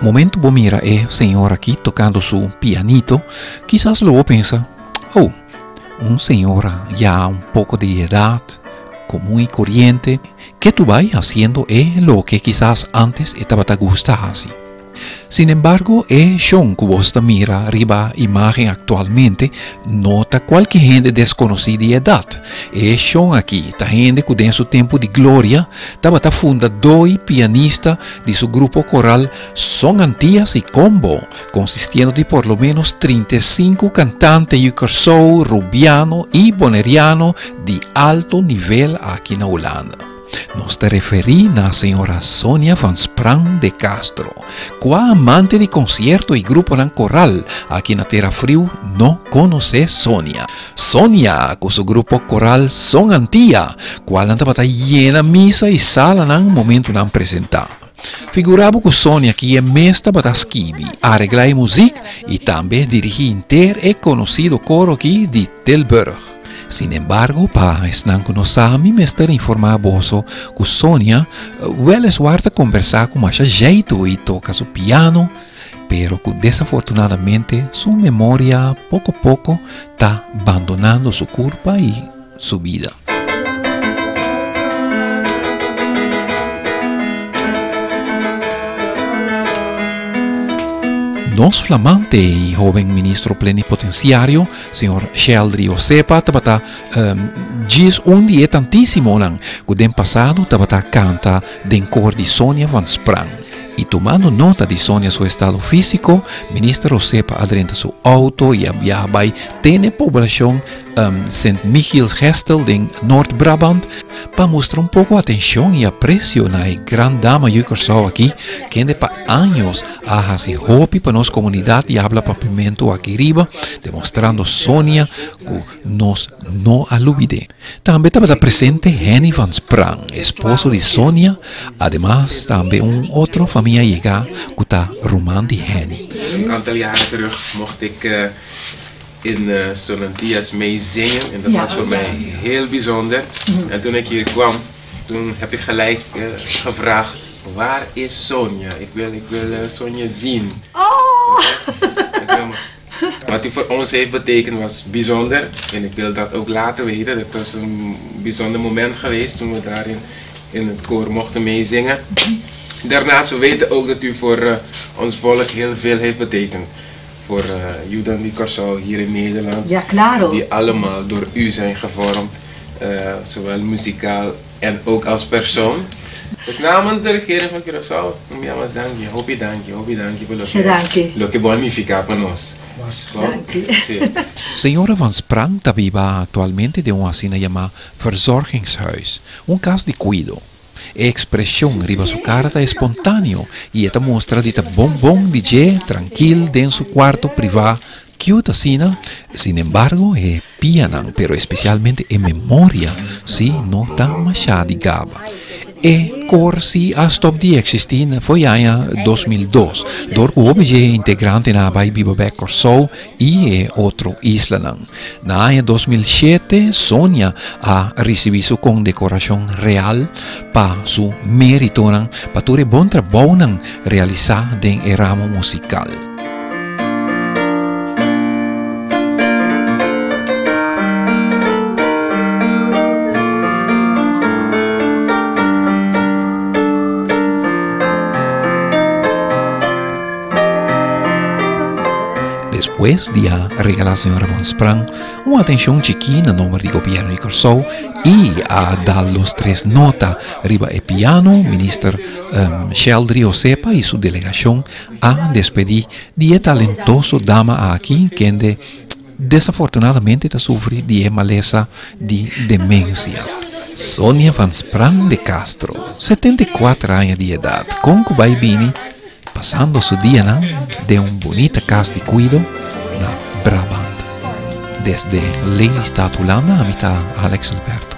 momento vos mira señor aquí tocando su pianito, quizás luego piensa, oh, un señor ya un poco de edad, común y corriente, que tú vas haciendo lo que quizás antes estaba te gustando así. Sin embargo, Sean que vos mira arriba imagen actualmente, nota cualquier gente desconocida de edad. Sean aquí, esta gente que en su tiempo de gloria, estaba fundador y pianista de su grupo coral Son Antillas y Combo, consistiendo de por lo menos 35 cantantes yucarsou, rubiano y boneriano de alto nivel aquí en Holanda. Nos te referí a la señora Sonia van Sprang de Castro, cual amante de concierto y grupo en coral, aquí en Tierra Frío no conoce Sonia. Sonia, con su grupo coral Son Antillas, cual andaba llena misa y sala en un momento de presentar. Figuraba que Sonia que é mestra para escrever, arreglar música y también dirigir inter e conocido coro aquí de Tilburg. Sin embargo, para estar con nosotros, me está informando que Sonia es guarda conversar con más jeito y toca su piano, pero que desafortunadamente su memoria poco a poco está abandonando su culpa y su vida. Nos flamante y joven ministro plenipotenciario, señor Sheldry Osepa, tabata diz día tantísimo que en pasado tabata canta den cor de Sonia van Sprang. Y tomando nota de Sonia su estado físico, ministro Osepa adrenta su auto y viaja tiene población St. Michiels-Gestel en Noord-Brabant para mostrar un poco atención y aprecio a la gran dama yucarsou aquí, que para años ha sido hobby para nuestra comunidad y habla papimento aquí arriba, demostrando Sonia que nos no olvide. También estaba presente Henny van Sprang, esposo de Sonia, además también otro familia llega que está Roman de Henny. Een aantal jaren terug mocht ik in Son Antillas mee zingen en dat was voor mij heel bijzonder. En toen ik hier kwam, toen heb ik gelijk gevraagd, waar is Sonia? Ik wil Sonia zien. Wat u voor ons heeft betekend was bijzonder en ik wil dat ook laten weten. Dat was een bijzonder moment geweest toen we daar in het koor mochten meezingen. Daarnaast we weten ook dat u voor ons volk heel veel heeft betekend. Voor Judan Yucarsou hier in Nederland. Ja, claro. Die allemaal door u zijn gevormd. Zowel muzikaal en ook als persoon. Dus namens de regering van Curaçao, enviamos dankie, hopi dankie por lo que bonifica para nós. Dankie. Señora van Sprang está viva actualmente de una asina llamada Verzorgingshuis, un caso de cuido. Expresión arriba su cara está espontáneo y esta muestra de bon DJ tranquilo en su cuarto privado cute asina, sin embargo pianan, pero especialmente en memoria, si no tan machada de gaba. Corsi a stop di existin foi año 2002, door OBJ integrante na Bai Bibobek Corsou y otro isla. Na año 2007, Sonia ha recibido su condecoración real pa su mérito pa tu bon trabajo realizado en el ramo musical. Después de regalar a la señora van Sprang una atención chiquina en nombre del gobierno de Curaçao y a dar los 3 notas arriba el piano, ministro Sheldry Osepa y su delegación a despedir de talentoso dama aquí que desafortunadamente sufre de maleza de demencia. Sonia van Sprang de Castro, 74 años de edad, con Cubaibini, pasando su día de un bonita casa de cuido na Brabant. Desde Lelystad, Holanda, a mitad Alex Albert.